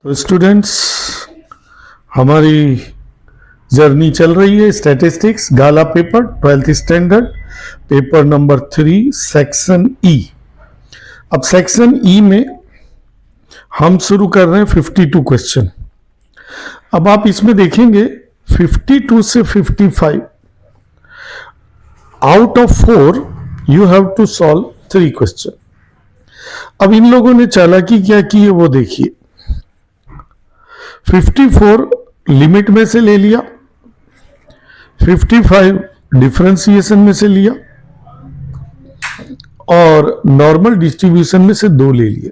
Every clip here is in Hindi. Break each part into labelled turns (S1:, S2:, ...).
S1: तो स्टूडेंट्स, हमारी जर्नी चल रही है स्टैटिस्टिक्स गाला paper 12th standard paper number 3 section E. अब सेक्शन ई में हम शुरू कर रहे हैं 52 क्वेश्चन। अब आप इसमें देखेंगे 52 से 55 out of 4 you have to solve 3 question. अब इन लोगों ने चालाकी क्या की है वो देखिए। 54 लिमिट में से ले लिया, 55 डिफरेंशिएशन में से लिया और नॉर्मल डिस्ट्रीब्यूशन में से 2 ले लिए।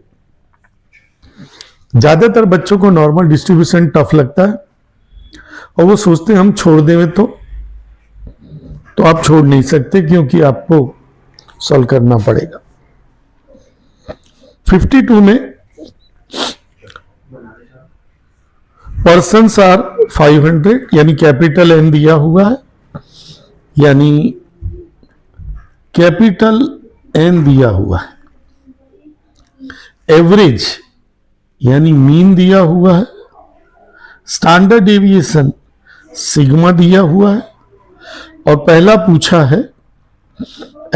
S1: ज्यादातर बच्चों को नॉर्मल डिस्ट्रीब्यूशन टफ लगता है और वो सोचते हैं हम छोड़ दें तो आप छोड़ नहीं सकते क्योंकि आपको सॉल्व करना पड़ेगा। 52 में पर्सन्स आर 500 यानी कैपिटल एन दिया हुआ है, यानी कैपिटल एन दिया हुआ है। एवरेज यानी मीन दिया हुआ है। स्टैंडर्ड डेविएशन सिग्मा दिया हुआ है। और पहला पूछा है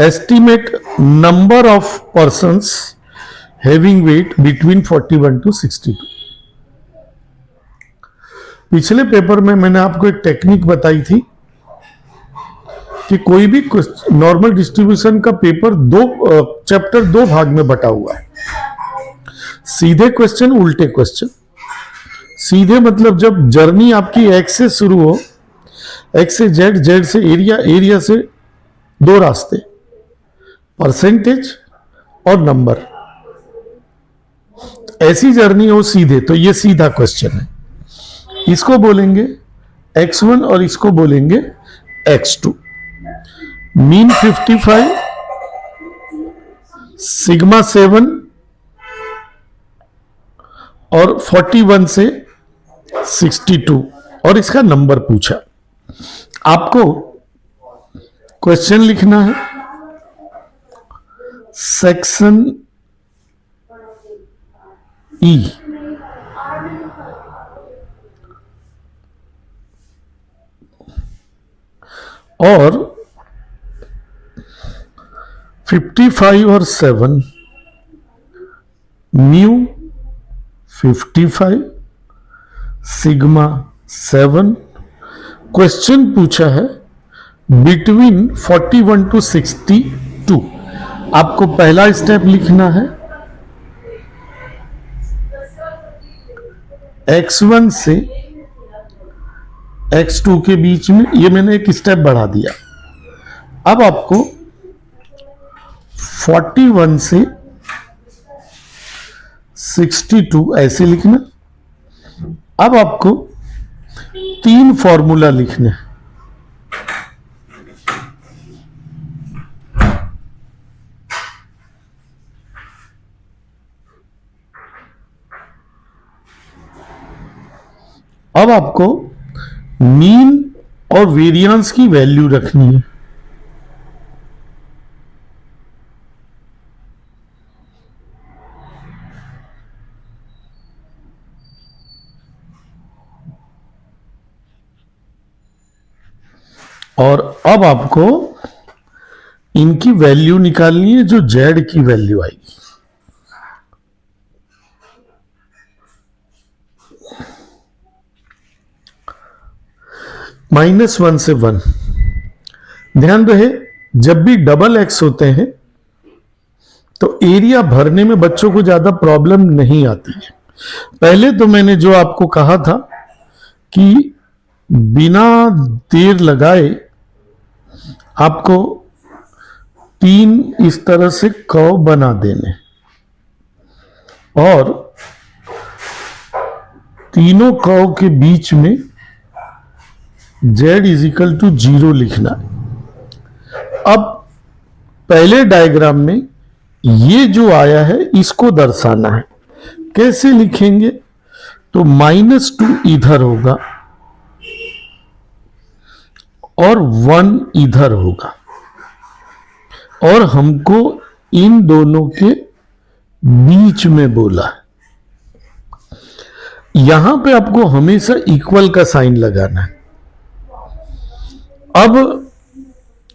S1: estimate number of persons having wait between 41 to 62। पिछले पेपर में मैंने आपको एक टेक्निक बताई थी कि कोई भी नॉर्मल डिस्ट्रीब्यूशन का पेपर चैप्टर 2 भाग में बटा हुआ है। सीधे क्वेश्चन, उल्टे क्वेश्चन। सीधे मतलब जब जर्नी आपकी एक्स से शुरू हो, एक्स से जेड, जेड से एरिया, एरिया से 2 रास्ते, परसेंटेज और नंबर, ऐसी जर्नी हो सीधे, तो ये सीधा क्वेश्चन है। इसको बोलेंगे x1 और इसको बोलेंगे x2। मीन 55, सिग्मा 7 और 41 से 62 और इसका नंबर पूछा। आपको क्वेश्चन लिखना है सेक्शन ई। और 55 और 7 म्यू 55 सिग्मा 7। क्वेश्चन पूछा है बिटवीन 41 to 62। आपको पहला स्टेप लिखना है x1 से x2 के बीच में, ये मैंने एक स्टेप बढ़ा दिया। अब आपको 41 से 62 ऐसे लिखना। अब आपको 3 फॉर्मूला लिखने हैं। अब आपको मीन और वेरिएंस की वैल्यू रखनी है। और अब आपको इनकी वैल्यू निकालनी है जो जेड की वैल्यू आएगी। -1 से 1। ध्यान रहे जब भी डबल एक्स होते हैं तो एरिया भरने में बच्चों को ज्यादा प्रॉब्लम नहीं आती है। पहले तो मैंने जो आपको कहा था कि बिना देर लगाए आपको 3 इस तरह से कर्व बना देने और तीनों कर्व के बीच में z = 0 लिखना है। अब पहले डायग्राम में ये जो आया है इसको दर्शाना है। कैसे लिखेंगे? तो -2 इधर होगा और 1 इधर होगा और हमको इन दोनों के बीच में बोला है। यहां पे आपको हमेशा इक्वल का साइन लगाना है। अब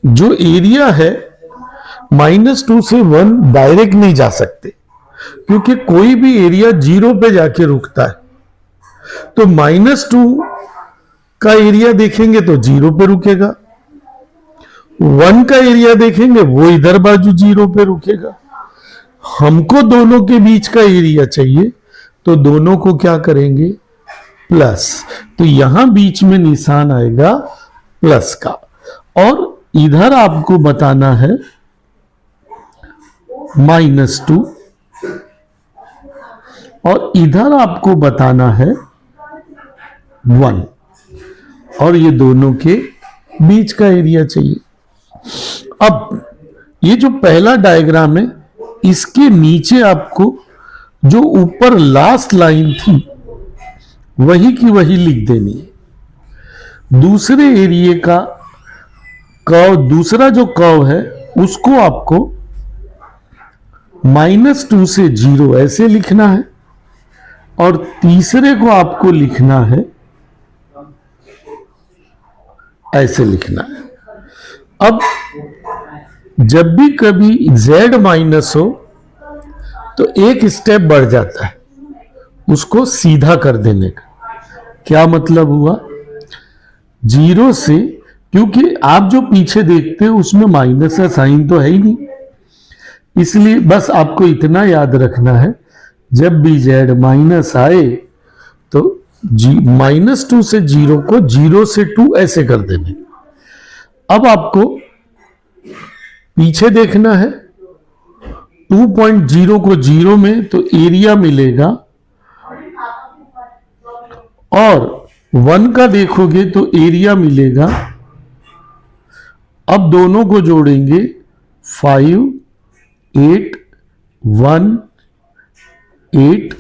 S1: जो एरिया है -2 से 1 डायरेक्ट नहीं जा सकते, क्योंकि कोई भी एरिया 0 पे जाके रुकता है। तो -2 का एरिया देखेंगे तो 0 पे रुकेगा, 1 का एरिया देखेंगे वो इधर बाजू 0 पे रुकेगा। हमको दोनों के बीच का एरिया चाहिए, तो दोनों को क्या करेंगे, प्लस। तो यहां बीच में निशान आएगा प्लस का, और इधर आपको बताना है -2, और इधर आपको बताना है 1, और ये दोनों के बीच का एरिया चाहिए। अब ये जो पहला डायग्राम है, इसके नीचे आपको जो ऊपर लास्ट लाइन थी वही की वही लिख देनी है। दूसरे एरिया का कर्व, दूसरा जो कर्व है उसको आपको -2 से 0 ऐसे लिखना है, और तीसरे को आपको लिखना है ऐसे लिखना है। अब जब भी कभी z माइनस हो तो एक स्टेप बढ़ जाता है, उसको सीधा कर देने का। क्या मतलब हुआ, 0 से, क्योंकि आप जो पीछे देखते हैं उसमें माइनस का साइन तो है ही नहीं, इसलिए बस आपको इतना याद रखना है, जब भी z माइनस आए तो -2 से 0 को 0 से 2 ऐसे कर देने। अब आपको पीछे देखना है, 2.0 को 0 में तो एरिया मिलेगा, और 1 का देखोगे तो एरिया मिलेगा। अब दोनों को जोड़ेंगे, 5 8 1 8,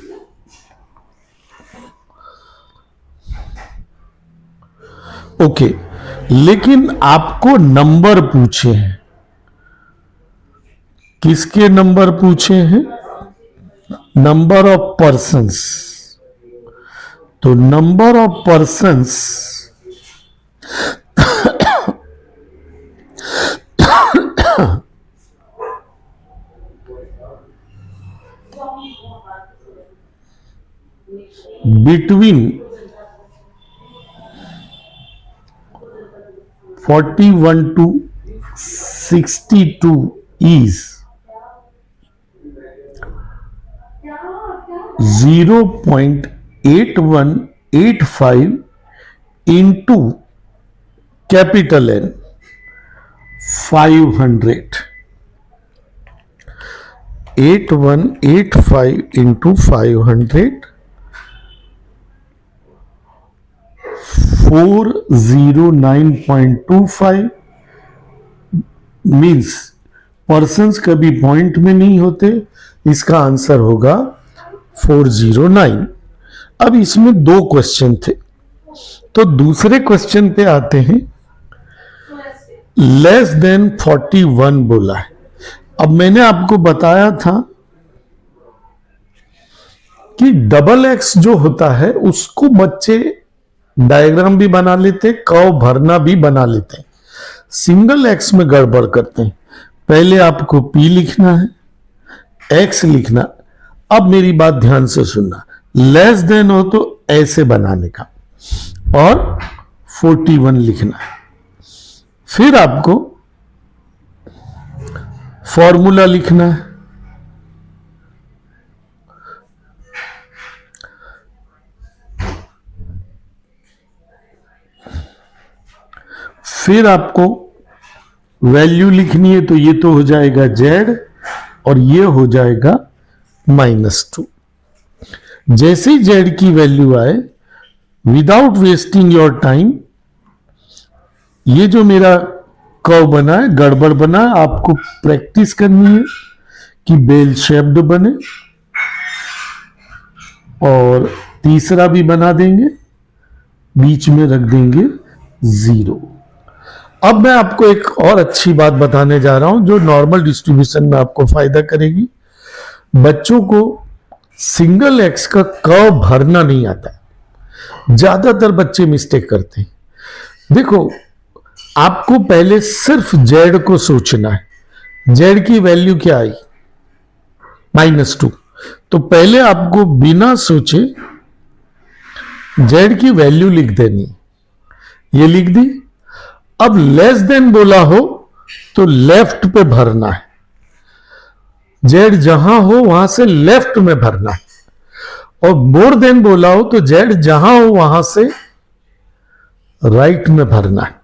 S1: ओके। लेकिन आपको नंबर पूछे हैं, किसके नंबर पूछे हैं, नंबर ऑफ पर्सन्स। तो number of persons between 41 to 62 is 0.8185 into capital N 500, 8185 into 500, 409.25 means persons कभी पॉइंट में नहीं होते, इसका आंसर होगा 409। अब इसमें 2 क्वेश्चन थे, तो दूसरे क्वेश्चन पे आते हैं। लेस देन 41 बोला है। अब मैंने आपको बताया था कि XX जो होता है उसको बच्चे डायग्राम भी बना लेते, कर्व भरना भी बना लेते हैं, सिंगल X में गड़बड़ करते हैं। पहले आपको P लिखना है, X लिखना। अब मेरी बात ध्यान से सुनना, लेस देन हो तो ऐसे बनाने का, और 41 लिखना है। फिर आपको फॉर्मूला लिखना है, फिर आपको वैल्यू लिखनी है, तो ये तो हो जाएगा Z और ये हो जाएगा -2। जैसे ही Z की वैल्यू आए, विदाउट वेस्टिंग योर टाइम, ये जो मेरा कर्व बना है गड़बड़ बना है, आपको प्रैक्टिस करनी है कि बेल शेप्ड बने, और तीसरा भी बना देंगे, बीच में रख देंगे 0। अब मैं आपको एक और अच्छी बात बताने जा रहा हूं जो नॉर्मल डिस्ट्रीब्यूशन में आपको फायदा करेगी। बच्चों को सिंगल एक्स का कर्व भरना नहीं आता, ज्यादातर बच्चे मिस्टेक करते हैं। देखो, आपको पहले सिर्फ जेड को सोचना है। जेड की वैल्यू क्या आई? -2। तो पहले आपको बिना सोचे जेड की वैल्यू लिख देनी, ये लिख दी। अब लेस देन बोला हो तो लेफ्ट पे भरना है, जेड जहां हो वहां से लेफ्ट में भरना है। और मोर देन बोला हो तो जेड जहां हो वहां से राइट में भरना है।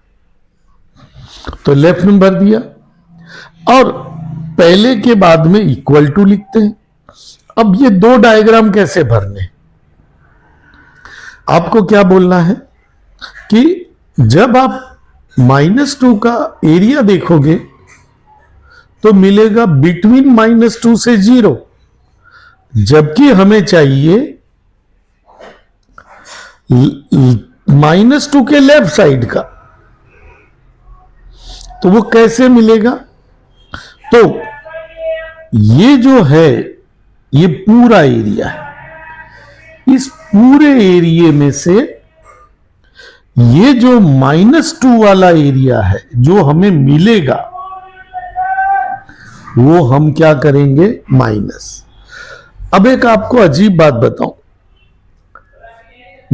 S1: तो लेफ्ट में भर दिया, और पहले के बाद में इक्वल टू लिखते हैं। अब ये दो डायग्राम कैसे भरने? आपको क्या बोलना है कि जब आप -2 का एरिया देखोगे तो मिलेगा बिटवीन -2 से 0, जबकि हमें चाहिए -2 के लेफ्ट साइड का। तो वो कैसे मिलेगा? तो ये जो है, ये पूरा एरिया है। इस पूरे एरिया में से ये जो -2 वाला एरिया है जो हमें मिलेगा, वो हम क्या करेंगे? माइनस। अब एक आपको अजीब बात बताऊं,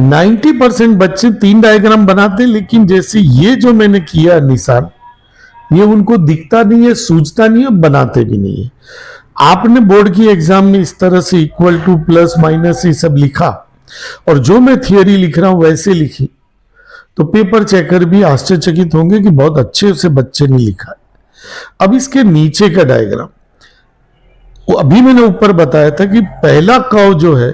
S1: 90% बच्चे 3 डायग्राम बनाते, लेकिन जैसे ये जो मैंने किया निशान, ये उनको दिखता नहीं है, सूझता नहीं है, बनाते भी नहीं है। आपने बोर्ड की एग्जाम में इस तरह से इक्वल टू, प्लस, माइनस ये सब लिखा, और जो मैं थियरी लिख रहा हूं वैसे लिखी, तो पेपर चेकर भी आश्चर्यचकित होंगे कि बहुत अच्छे से बच्चे ने लिखा है। अब इसके नीचे का डायग्राम, वो अभी मैंने ऊपर बताया था कि पहला कर्व जो है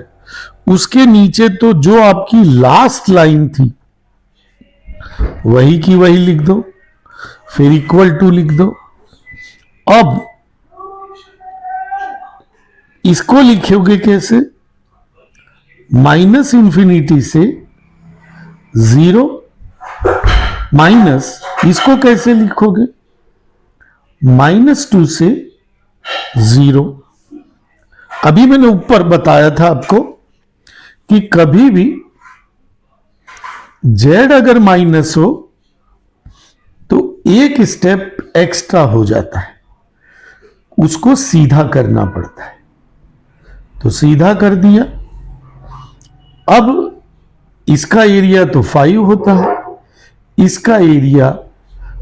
S1: उसके नीचे तो जो आपकी लास्ट लाइन थी वही की वही लिख दो, फिर इक्वल टू लिख दो। अब इसको लिखोगे कैसे? -∞ से 0 माइनस, इसको कैसे लिखोगे? -2 से 0। अभी मैंने ऊपर बताया था आपको कि कभी भी z अगर माइनस हो तो एक स्टेप एक्स्ट्रा हो जाता है, उसको सीधा करना पड़ता है। तो सीधा कर दिया। अब इसका एरिया तो 5 होता है, इसका एरिया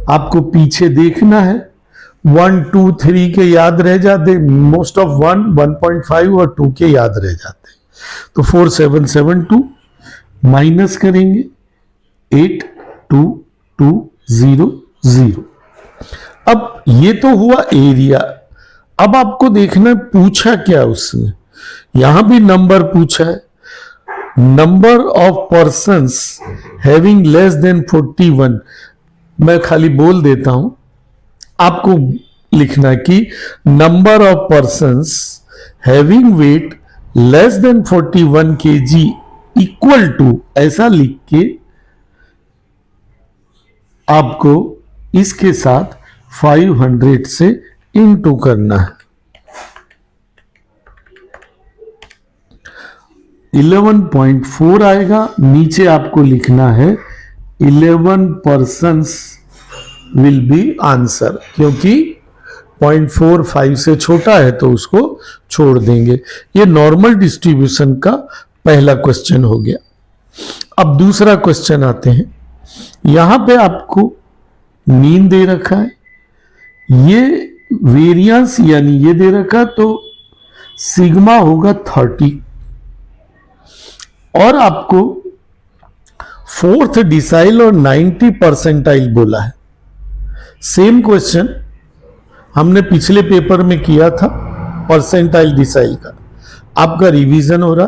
S1: आपको पीछे देखना है। 1, 2, 3 के याद रह जाते, मोस्ट ऑफ 1, 1.5 और 2 के याद रह जाते। तो 4772 माइनस करेंगे 8, 2, 2, 0, 0। अब ये तो हुआ एरिया। अब आपको देखना है पूछा क्या उसने। यहां भी नंबर पूछा है, number of persons having less than 41। मैं खाली बोल देता हूं, आपको लिखना है कि number of persons having weight less than 41 kg equal to, ऐसा लिख के आपको इसके साथ 500 से इनटू करना है। 11.4 आएगा। नीचे आपको लिखना है 11 पर्सन्स विल बी आंसर, क्योंकि 0.45 से छोटा है तो उसको छोड़ देंगे। ये नॉर्मल डिस्ट्रीब्यूशन का पहला क्वेश्चन हो गया। अब दूसरा क्वेश्चन आते हैं। यहां पे आपको मीन दे रखा है, ये वेरिएंस यानी ये दे रखा, तो सिग्मा होगा 30, और आपको 4th डिसाइल और 90 परसेंटाइल बोला है। सेम क्वेश्चन हमने पिछले पेपर में किया था, परसेंटाइल डिसाइल का। आपका रिवीजन हो रहा,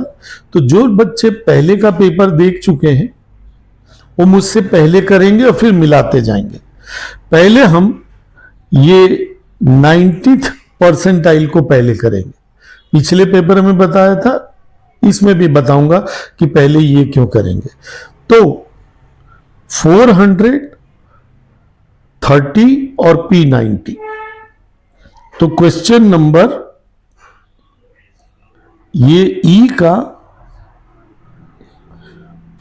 S1: तो जो बच्चे पहले का पेपर देख चुके हैं वो मुझसे पहले करेंगे और फिर मिलाते जाएंगे। पहले हम ये 90th परसेंटाइल को पहले करेंगे। पिछले पेपर में बताया था, इसमें भी बताऊंगा कि पहले ये क्यों करेंगे। तो 400, 30 और P90। तो क्वेश्चन नंबर ये ई का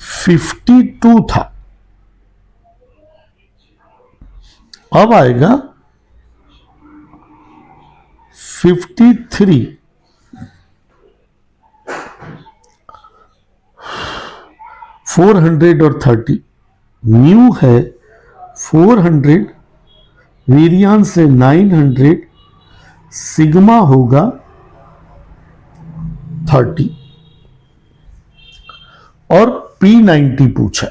S1: 52 था, अब आएगा 53। 430 म्यू है 400, वेरियांस से 900, सिग्मा होगा 30 और P90 पूछा।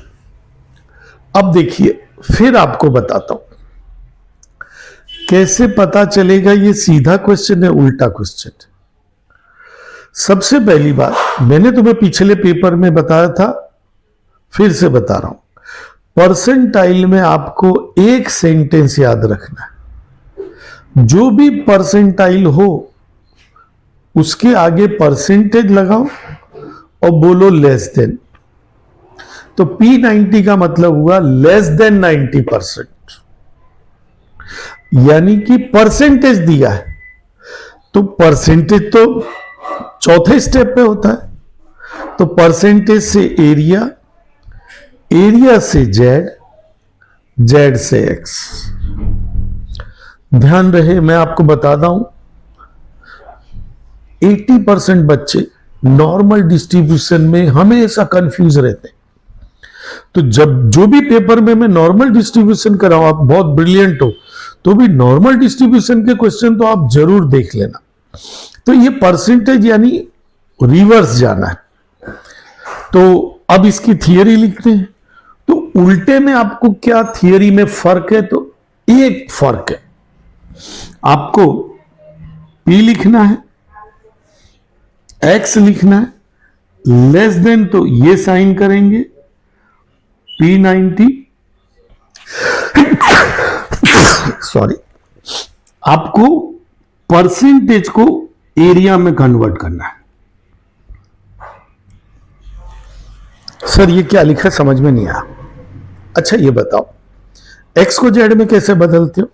S1: अब देखिए फिर आपको बताता हूं कैसे पता चलेगा ये सीधा क्वेश्चन है उल्टा क्वेश्चन है। सबसे पहली बात मैंने तुम्हें पिछले पेपर में बताया था, फिर से बता रहा हूं, परसेंटाइल में आपको एक सेंटेंस याद रखना है। जो भी परसेंटाइल हो उसके आगे परसेंटेज लगाओ और बोलो लेस देन। तो P90 का मतलब हुआ लेस देन 90%, यानी कि परसेंटेज दिया है तो परसेंटेज तो चौथे स्टेप पे होता है। तो परसेंटेज से एरिया, एरिया से जेड, जेड से एक्स। ध्यान रहे मैं आपको बताता हूं 80% बच्चे नॉर्मल डिस्ट्रीब्यूशन में हमेशा कंफ्यूज रहते हैं। तो जब जो भी पेपर में मैं नॉर्मल डिस्ट्रीब्यूशन कराऊं, आप बहुत ब्रिलियंट हो तो भी नॉर्मल डिस्ट्रीब्यूशन के क्वेश्चन तो आप जरूर देख लेना। तो ये परसेंटेज यानी रिवर्स जाना है। तो अब इसकी थियरी लिखते हैं। तो उल्टे में आपको क्या थियरी में फर्क है? तो एक फर्क है, आपको P लिखना है, X लिखना है, लेस देन तो ये साइन करेंगे P90 सॉरी, आपको परसेंटेज को एरिया में कन्वर्ट करना है। सर ये क्या लिखा समझ में नहीं आया। अच्छा ये बताओ x को z में कैसे बदलते हो?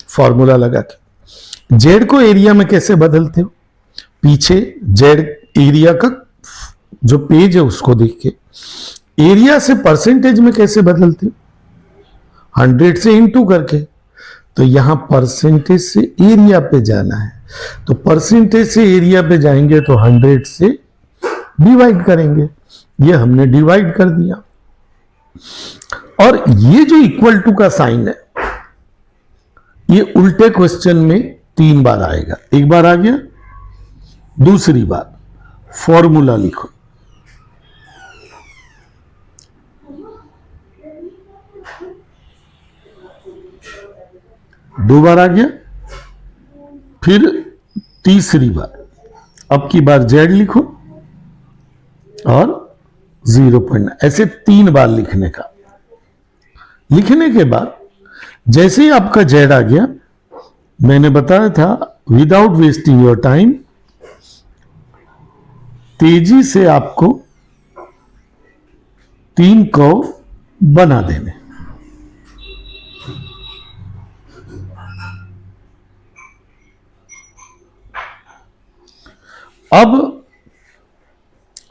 S1: फॉर्मूला लगा के। z को एरिया में कैसे बदलते हो? पीछे z एरिया का जो पेज है उसको देख के। एरिया से परसेंटेज में कैसे बदलते हो? 100 से इनटू करके। तो यहां परसेंटेज से एरिया पे जाना है, तो परसेंटेज से एरिया पे जाएंगे तो 100 से डिवाइड करेंगे। ये हमने डिवाइड कर दिया। और ये जो इक्वल टू का साइन है ये उल्टे क्वेश्चन में 3 बार आएगा। एक बार आ गया, दूसरी बार फॉर्मूला लिखो, दो बार आ गया, फिर तीसरी बार। अब की बार z लिखो और 0.9, ऐसे 3 बार लिखने का। लिखने के बाद जैसे ही आपका z आ गया, मैंने बताया था विदाउट वेस्टिंग योर टाइम तेजी से आपको 3 कर्व बना देने।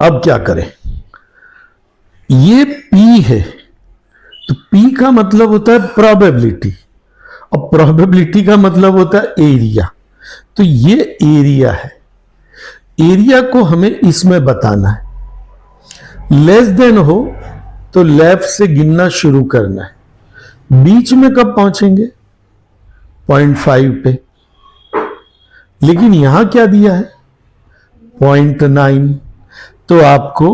S1: अब क्या करें? ये P है तो P का मतलब होता है प्रोबेबिलिटी, और प्रोबेबिलिटी का मतलब होता है एरिया। तो ये एरिया है, एरिया को हमें इसमें बताना है। लेस देन हो तो लेफ्ट से गिनना शुरू करना है। बीच में कब पहुंचेंगे? 0.5 पे। लेकिन यहां क्या दिया है? 0.9। तो आपको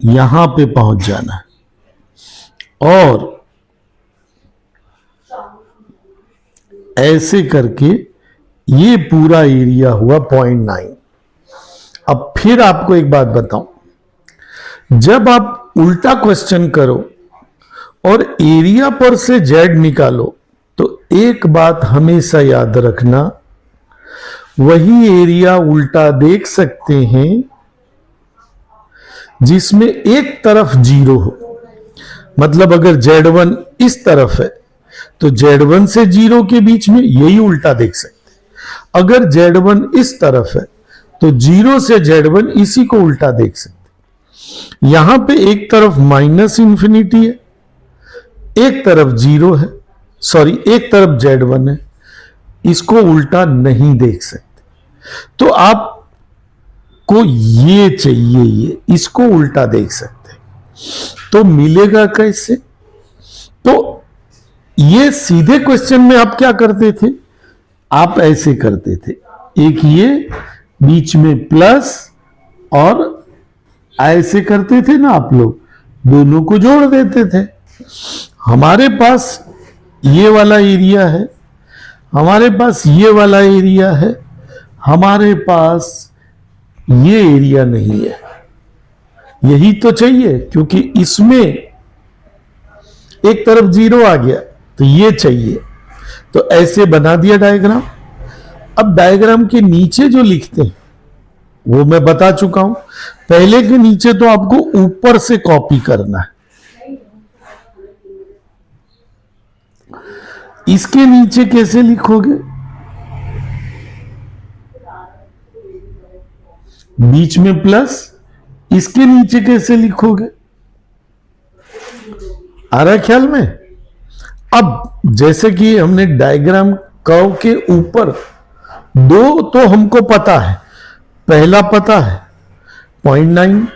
S1: यहां पे पहुंच जाना है और ऐसे करके ये पूरा एरिया हुआ 0.9। अब फिर आपको एक बात बताऊं, जब आप उल्टा क्वेश्चन करो और एरिया पर से z निकालो तो एक बात हमेशा याद रखना, वही एरिया उल्टा देख सकते हैं जिसमें एक तरफ 0 हो। मतलब अगर Z1 इस तरफ है तो Z1 से 0 के बीच में यही उल्टा देख सकते हैं। अगर Z1 इस तरफ है तो 0 से Z1 इसी को उल्टा देख सकते। यहां पे एक तरफ माइनस इंफिनिटी है, एक तरफ 0 है, सॉरी एक तरफ Z1 है, इसको उल्टा नहीं देख सकते। तो आपको ये चाहिए, ये इसको उल्टा देख सकते हैं, तो मिलेगा कैसे? तो ये सीधे क्वेश्चन में आप क्या करते थे, आप ऐसे करते थे, एक ये बीच में प्लस और ऐसे करते थे ना आप लोग, दोनों को जोड़ देते थे। हमारे पास ये वाला एरिया है, हमारे पास ये वाला एरिया है, हमारे पास ये एरिया नहीं है। यही तो चाहिए, क्योंकि इसमें एक तरफ 0 आ गया तो ये चाहिए। तो ऐसे बना दिया डायग्राम। अब डायग्राम के नीचे जो लिखते हैं वो मैं बता चुका हूं। पहले के नीचे तो आपको ऊपर से कॉपी करना है, इसके नीचे कैसे लिखोगे? बीच में प्लस, इसके नीचे कैसे लिखोगे? आ रहा है ख्याल में? अब जैसे कि हमने डायग्राम कर्व के ऊपर दो तो हमको पता है, पहला पता है 0.9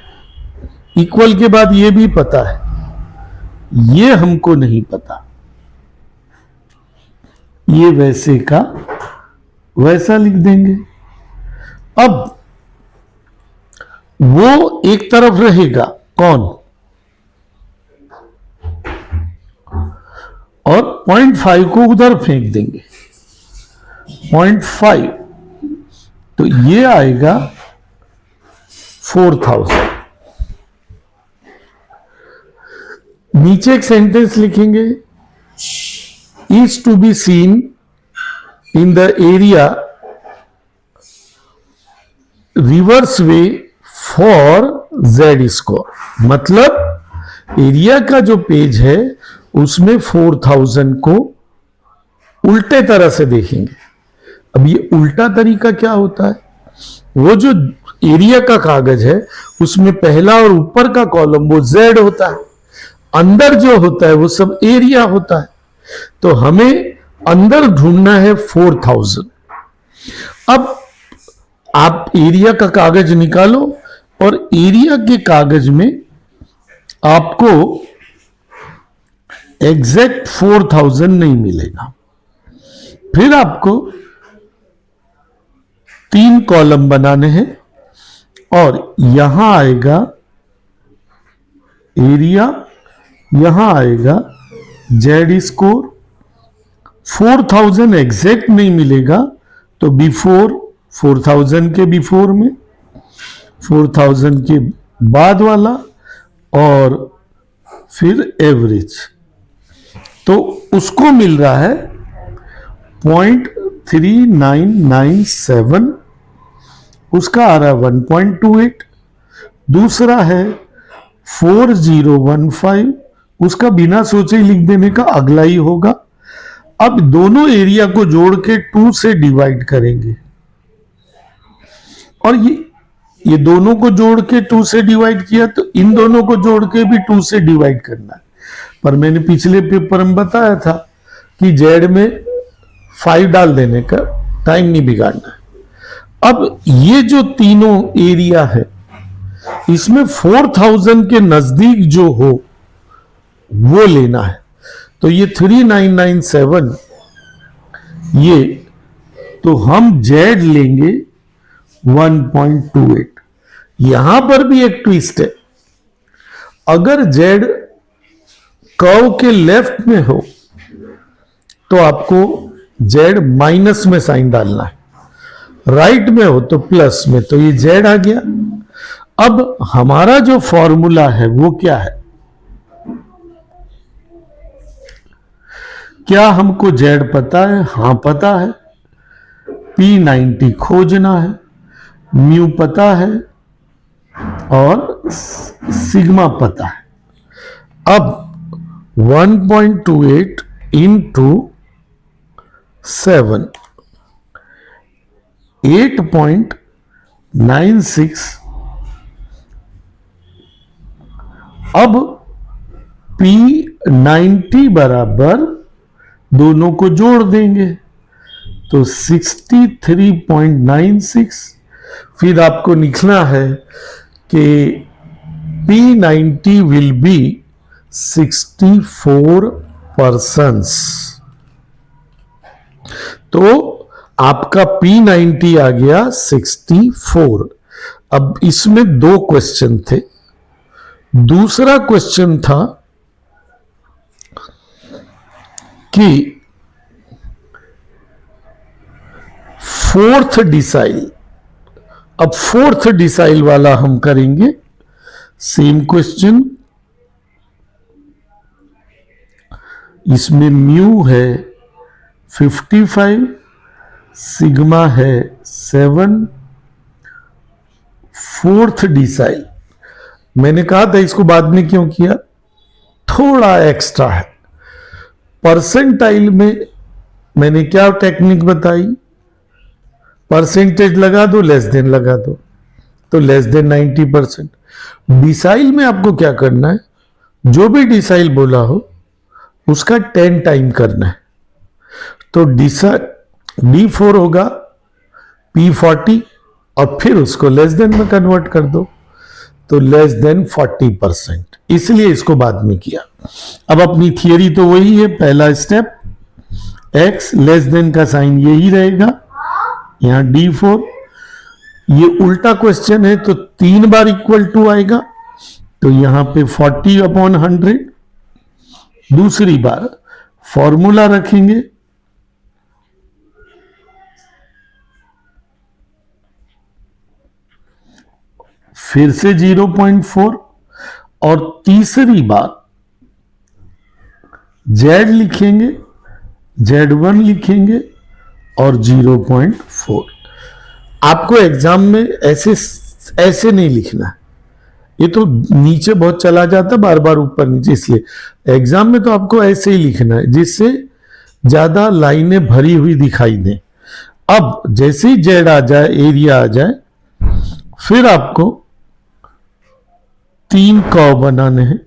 S1: इक्वल के बाद ये भी पता है, ये हमको नहीं पता। ये वैसे का वैसा लिख देंगे। अब वो एक तरफ रहेगा, कौन? और 0.5 को उधर फेंक देंगे, 0.5, तो ये आएगा 4000। नीचे एक सेंटेंस लिखेंगे, is to be seen in the area reverse way for Z score। मतलब एरिया का जो पेज है उसमें 4000 को उल्टे तरह से देखेंगे। अब ये उल्टा तरीका क्या होता है? वो जो एरिया का कागज है उसमें पहला और ऊपर का कॉलम वो Z होता है, अंदर जो होता है वो सब एरिया होता है। तो हमें अंदर ढूंढना है 4000। अब आप एरिया का कागज निकालो और एरिया के कागज में आपको एग्जैक्ट 4000 नहीं मिलेगा। फिर आपको 3 कॉलम बनाने हैं और यहां आएगा एरिया, यहां आएगा Z स्कोर। 4000 एग्जैक्ट नहीं मिलेगा तो बिफोर, 4000 के बिफोर में, 4000 के बाद वाला और फिर एवरेज। तो उसको मिल रहा है 0.3997, उसका आ रहा है 1.28। दूसरा है 4015, उसका बिना सोचे ही लिख देने का, अगला ही होगा। अब दोनों एरिया को जोड़ के 2 से डिवाइड करेंगे और ये दोनों को जोड़ के 2 से डिवाइड किया तो इन दोनों को जोड़ के भी 2 से डिवाइड करना है। पर मैंने पिछले पेपर में बताया था कि जेड में 5 डाल देने का, टाइम नहीं बिगाड़ना है। अब ये जो तीनों एरिया है इसमें 4000 के नजदीक जो हो वो लेना है। तो ये 3997, ये तो हम जेड लेंगे 1.28। यहां पर भी एक ट्विस्ट है, अगर जेड कर्व के लेफ्ट में हो तो आपको जेड माइनस में साइन डालना है, राइट में हो तो प्लस में। तो ये जेड आ गया। अब हमारा जो फॉर्मूला है वो क्या है? क्या हमको जेड पता है? हां पता है। P90 खोजना है, म्यू पता है और सिग्मा पता है। अब 1.28 इंटू 7, 96। अब P90 बराबर दोनों को जोड़ देंगे तो 63.96। फिर आपको लिखना है कि P90 विल बी 64 पर्सन्स। तो आपका P90 आ गया 64। अब इसमें दो क्वेश्चन थे। दूसरा क्वेश्चन था कि फोर्थ डिसाइल। अब फोर्थ डिसाइल वाला हम करेंगे। सेम क्वेश्चन, इसमें म्यू है 55, सिग्मा है 7। फोर्थ डिसाइल मैंने कहा था इसको बाद में क्यों किया, थोड़ा एक्स्ट्रा है। परसेंटाइल में मैंने क्या टेक्निक बताई, परसेंटेज लगा दो, लेस देन लगा दो, तो लेस देन 90%। डिसाइल में आपको क्या करना है, जो भी डिसाइल बोला हो उसका 10 टाइम करना है। तो D4 होगा P40 और फिर उसको लेस देन में कन्वर्ट कर दो, तो लेस देन 40%। इसलिए इसको बाद में किया। अब अपनी थियरी तो वही है। पहला स्टेप, x लेस देन का साइन यही रहेगा, यहां D4। ये उल्टा क्वेश्चन है तो 3 बार इक्वल टू आएगा, तो यहां पे 40/100। दूसरी बार फॉर्मूला रखेंगे, फिर से 0.4, और तीसरी बार Z लिखेंगे, Z1 लिखेंगे और 0.4। आपको एग्जाम में ऐसे नहीं लिखना है, ये तो नीचे बहुत चला जाता बार बार ऊपर नीचे, इसलिए एग्जाम में तो आपको ऐसे ही लिखना है जिससे ज्यादा लाइनें भरी हुई दिखाई दें। अब जैसे ही जेड आ जाए, एरिया आ जाए, फिर आपको 3 कर्व बनाने हैं।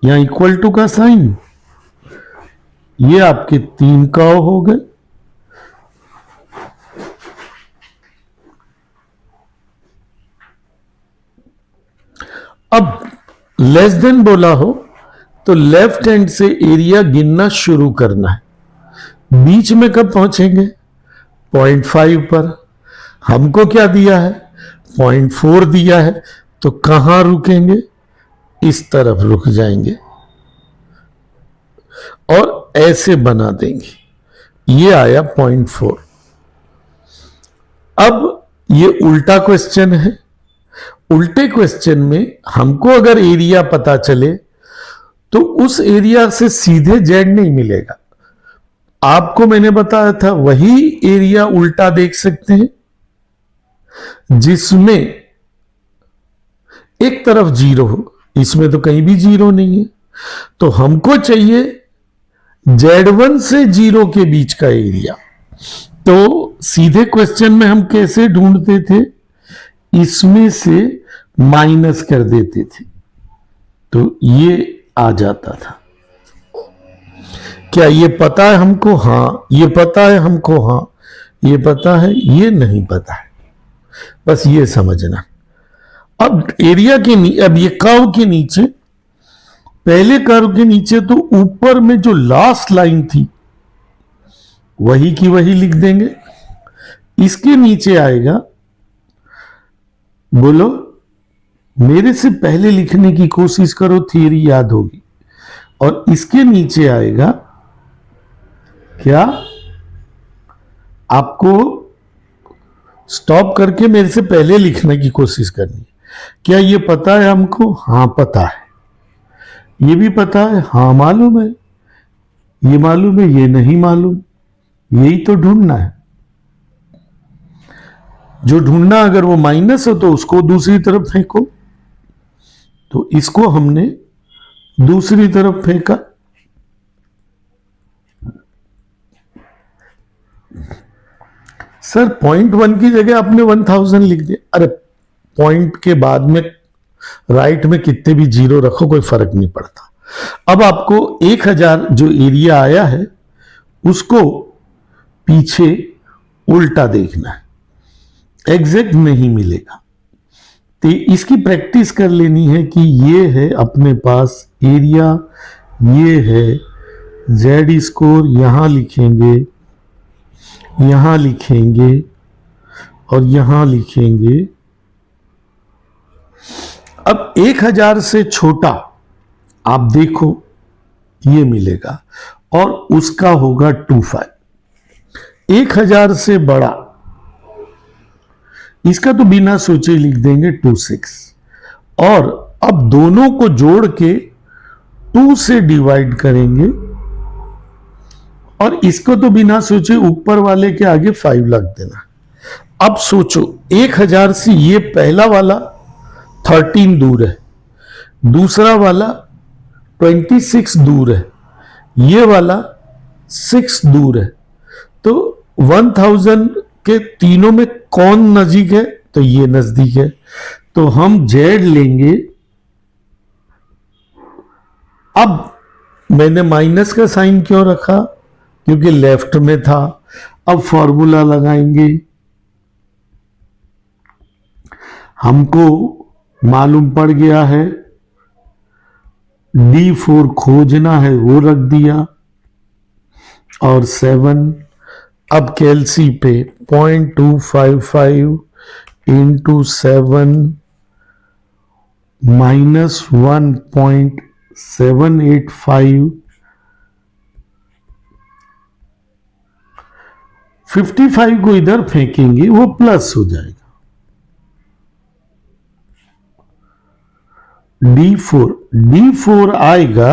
S1: यहां इक्वल टू का साइन, ये आपके 3 कर्व हो गए। अब लेस देन बोला हो तो लेफ्ट हैंड से एरिया गिनना शुरू करना है। बीच में कब पहुंचेंगे, 0.5 पर। हमको क्या दिया है, 0.4 दिया है, तो कहां रुकेंगे, इस तरफ रुक जाएंगे और ऐसे बना देंगे। ये आया 0.4। अब ये उल्टा क्वेश्चन है। उल्टे क्वेश्चन में हमको अगर एरिया पता चले तो उस एरिया से सीधे जेड नहीं मिलेगा। आपको मैंने बताया था वही एरिया उल्टा देख सकते हैं जिसमें एक तरफ 0 हो, इसमें तो कहीं भी 0 नहीं है। तो हमको चाहिए Z1 से 0 के बीच का एरिया। तो सीधे क्वेश्चन में हम कैसे ढूंढते थे, इसमें से माइनस कर देते थे तो ये आ जाता था। क्या ये पता है हमको, हाँ ये पता है हमको, हाँ ये पता है, ये नहीं पता है, बस ये समझना। अब एरिया के अब ये कर्व के नीचे, पहले कर्व के नीचे तो ऊपर में जो लास्ट लाइन थी वही की वही लिख देंगे। इसके नीचे आएगा, बोलो मेरे से पहले लिखने की कोशिश करो, थियरी याद होगी। और इसके नीचे आएगा क्या, आपको स्टॉप करके मेरे से पहले लिखने की कोशिश करनी है। क्या ये पता है हमको, हाँ पता है। ये भी पता है, हाँ मालूम है। ये मालूम है, ये नहीं मालूम। यही तो ढूंढना है। जो ढूंढना, अगर वो माइनस हो तो उसको दूसरी तरफ फेंको। तो इसको हमने दूसरी तरफ फेंका। सर 0.1 की जगह आपने 1000 लिख दिया। अरे पॉइंट के बाद में राइट में कितने भी जीरो रखो कोई फर्क नहीं पड़ता। अब आपको 1000 जो एरिया आया है उसको पीछे उल्टा देखना है, एग्जैक्ट नहीं मिलेगा। तो इसकी प्रैक्टिस कर लेनी है कि ये है अपने पास एरिया, ये है जेड स्कोर, यहां लिखेंगे, यहां लिखेंगे और यहां लिखेंगे। अब 1000 से छोटा आप देखो ये मिलेगा और उसका होगा 25। 1000 से बड़ा इसका तो बिना सोचे लिख देंगे 26। और अब दोनों को जोड़ के 2 से डिवाइड करेंगे और इसको तो बिना सोचे ऊपर वाले के आगे 5 लग देना। अब सोचो 1000 से ये पहला वाला 13 दूर है, दूसरा वाला 26 दूर है, ये वाला 6 दूर है। तो 1000 के तीनों में कौन नजीक है? तो ये नजदीक है। तो हम जेड लेंगे। अब मैंने माइनस का साइन क्यों रखा? क्योंकि लेफ्ट में था। अब फॉर्मूला लगाएंगे, हमको मालूम पड़ गया है D4 खोजना है, वो रख दिया और 7। अब कैलसी पे 0.255 इंटू 7 माइनस 1.785, 55 को इधर फेंकेंगे वो प्लस हो जाएगा। D4 आएगा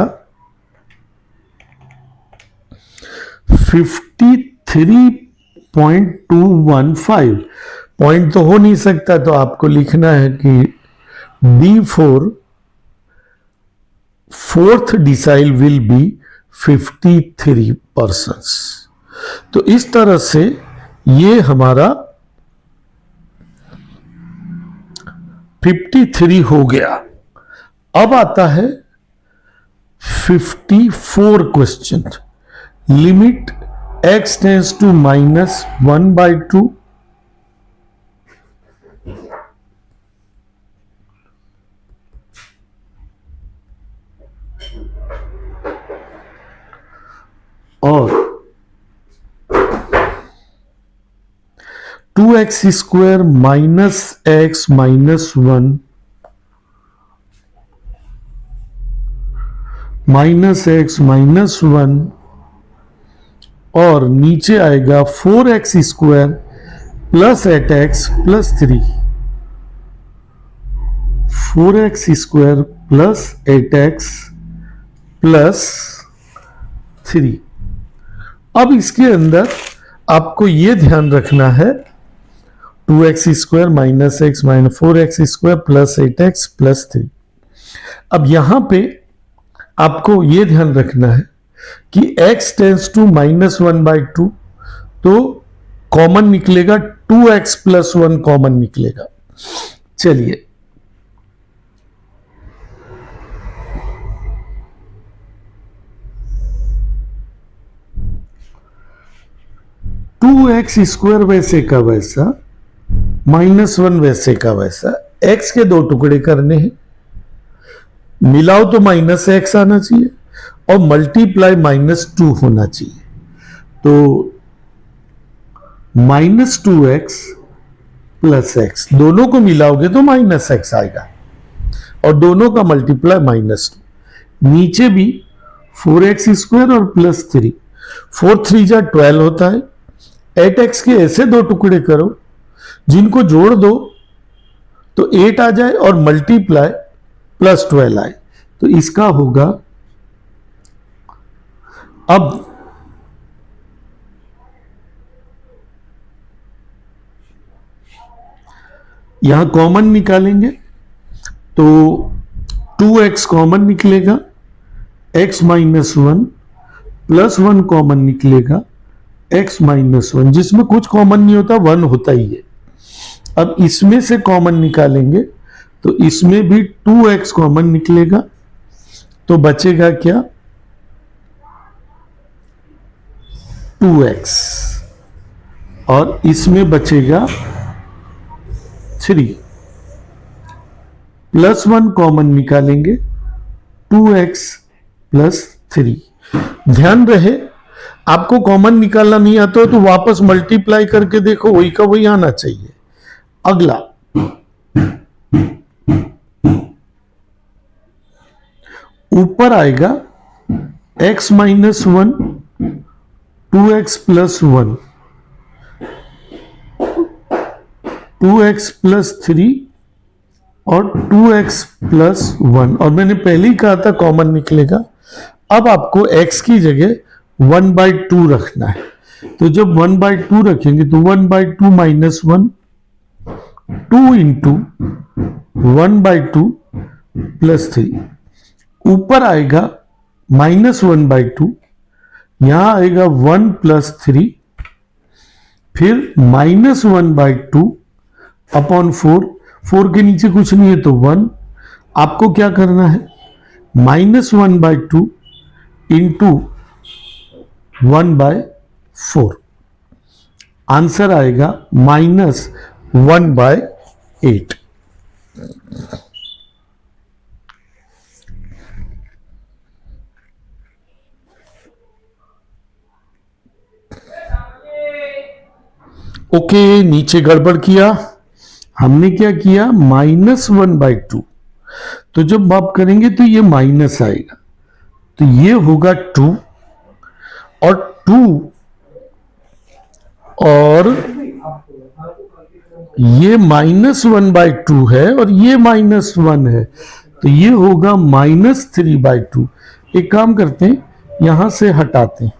S1: 53.215। पॉइंट तो हो नहीं सकता, तो आपको लिखना है कि D4 fourth decile will be 53%। तो इस तरह से ये हमारा 53 हो गया। अब आता है 54 question. Limit x tends to -1/2 और 2x square minus x minus 1 minus x minus 1 और नीचे आएगा 4x square plus 8x plus 3। 4x square plus 8x plus 3। अब इसके अंदर आपको यह ध्यान रखना है 2x square minus x minus 4x square plus 8x plus 3। अब यहां पे आपको यह ध्यान रखना है कि x टेंस टू -1/2, तो कॉमन निकलेगा 2x प्लस 1 कॉमन निकलेगा। चलिए x स्क्वायर वैसे का वैसा -1 वैसे का वैसा, x के 2 टुकड़े करने हैं, मिलाओ तो -x आना चाहिए और मल्टीप्लाई -2 होना चाहिए। तो -2x प्लस x, दोनों को मिलाओगे तो -x आएगा और दोनों का मल्टीप्लाई -2। नीचे भी 4x स्क्वायर और प्लस 3, 4 3 जा 12 होता है। 8x के ऐसे 2 टुकड़े करो जिनको जोड़ दो तो 8 आ जाए और मल्टीप्लाई प्लस 12 आए, तो इसका होगा। अब यहां कॉमन निकालेंगे तो 2x कॉमन निकलेगा, x माइनस 1 प्लस 1 कॉमन निकलेगा, x माइनस 1, जिसमें कुछ कॉमन नहीं होता, 1 होता ही है। अब इसमें से कॉमन निकालेंगे तो इसमें भी 2x कॉमन निकलेगा, तो बचेगा क्या, 2x, और इसमें बचेगा 3, प्लस 1 कॉमन निकालेंगे, 2x प्लस 3। ध्यान रहे, आपको कॉमन निकालना नहीं आता हो तो वापस मल्टीप्लाई करके देखो, वही का वही आना चाहिए। अगला, ऊपर आएगा x minus 1, 2x plus 1, 2x plus 3 और 2x प्लस 1, और मैंने पहले ही कहा था कॉमन निकलेगा। अब आपको x की जगह 1/2 रखना है, तो जब 1/2 रखेंगे तो 1/2 माइनस 1, 2 इंटू 1/2 प्लस 3, ऊपर आएगा माइनस 1/2, यहां आएगा 1 प्लस 3, फिर माइनस 1/2 अपॉन 4, 4 के नीचे कुछ नहीं है तो 1। आपको क्या करना है, माइनस 1/2 इंटू 1/4, आंसर आएगा माइनस 1/8। ओके, नीचे गड़बड़ किया, हमने क्या किया, माइनस 1/2, तो जब आप करेंगे तो ये माइनस आएगा, तो ये होगा 2, और 2 और ये माइनस 1/2 है और ये माइनस 1 है, तो ये होगा माइनस 3/2। एक काम करते हैं, यहां से हटाते हैं,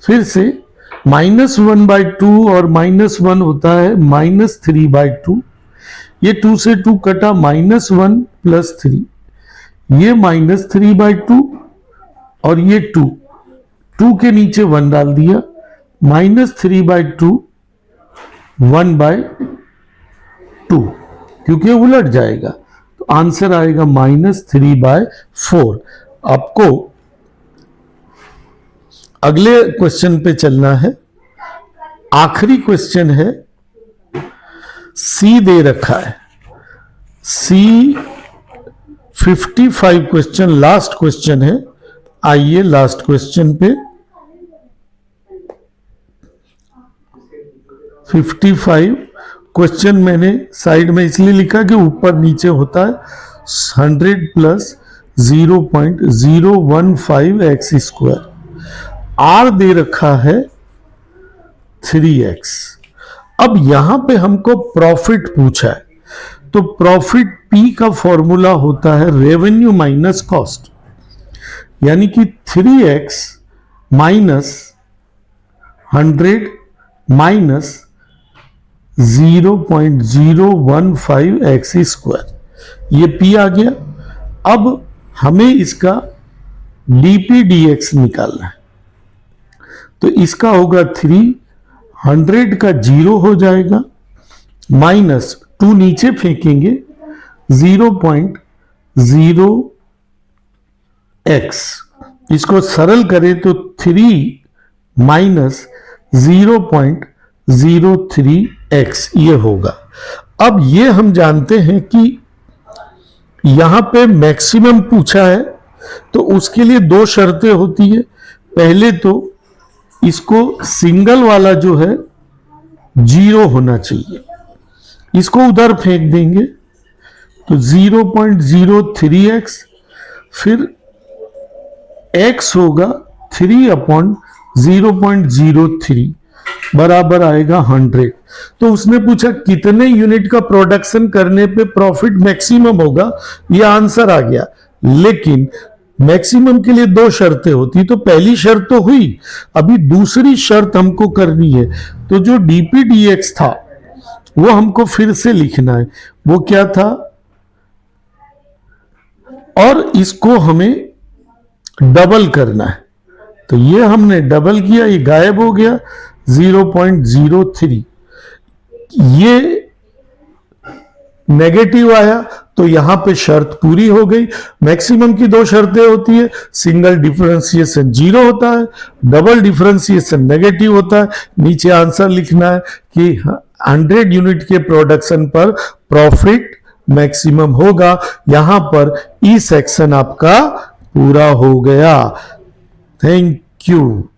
S1: फिर से माइनस 1/2 और माइनस 1 होता है माइनस 3/2, ये 2 से 2 कटा, माइनस 1 प्लस 3, ये माइनस 3/2 और ये 2, 2 के नीचे 1 डाल दिया, माइनस 3/2 1/2, क्योंकि उलट जाएगा, तो आंसर आएगा माइनस 3/4। आपको अगले क्वेश्चन पे चलना है, आखिरी क्वेश्चन है, सी दे रखा है, सी 55 क्वेश्चन, लास्ट क्वेश्चन है। आइए लास्ट क्वेश्चन पे, 55 क्वेश्चन मैंने साइड में इसलिए लिखा कि ऊपर नीचे होता है, 100 प्लस 0.015 एक्स स्क्वायर, आर दे रखा है 3x। अब यहां पे हमको प्रॉफिट पूछा है, तो प्रॉफिट पी का फॉर्मूला होता है रेवेन्यू माइनस कॉस्ट, यानी कि 3x minus 100 minus 0.015 X square, ये पी आ गया। अब हमें इसका dp/dx निकालना है, तो इसका होगा 300 का 0 हो जाएगा, माइनस 2 नीचे फेंकेंगे, 0.0x, इसको सरल करें तो 3 माइनस 0.03x ये होगा। अब ये हम जानते हैं कि यहां पे मैक्सिमम पूछा है, तो उसके लिए 2 शर्तें होती है। पहले तो इसको सिंगल वाला जो है 0 होना चाहिए, इसको उधर फेंक देंगे तो 0.03x, फिर x होगा 3/0.03 बराबर आएगा 100। तो उसने पूछा कितने यूनिट का प्रोडक्शन करने पे प्रॉफिट मैक्सिमम होगा, यह आंसर आ गया। लेकिन मैक्सिमम के लिए 2 शर्तें होती, तो पहली शर्त तो हुई, अभी दूसरी शर्त हमको करनी है। तो जो dp/dx था वो हमको फिर से लिखना है, वो क्या था, और इसको हमें डबल करना है, तो ये हमने डबल किया, ये गायब हो गया 0.03। ये नेगेटिव आया तो यहां पे शर्त पूरी हो गई। मैक्सिमम की दो शर्तें होती है, सिंगल डिफरेंशिएशन 0 होता है, डबल डिफरेंशिएशन नेगेटिव होता है। नीचे आंसर लिखना है कि 100 यूनिट के प्रोडक्शन पर प्रॉफिट मैक्सिमम होगा। यहां पर ई सेक्शन आपका पूरा हो गया। Thank you.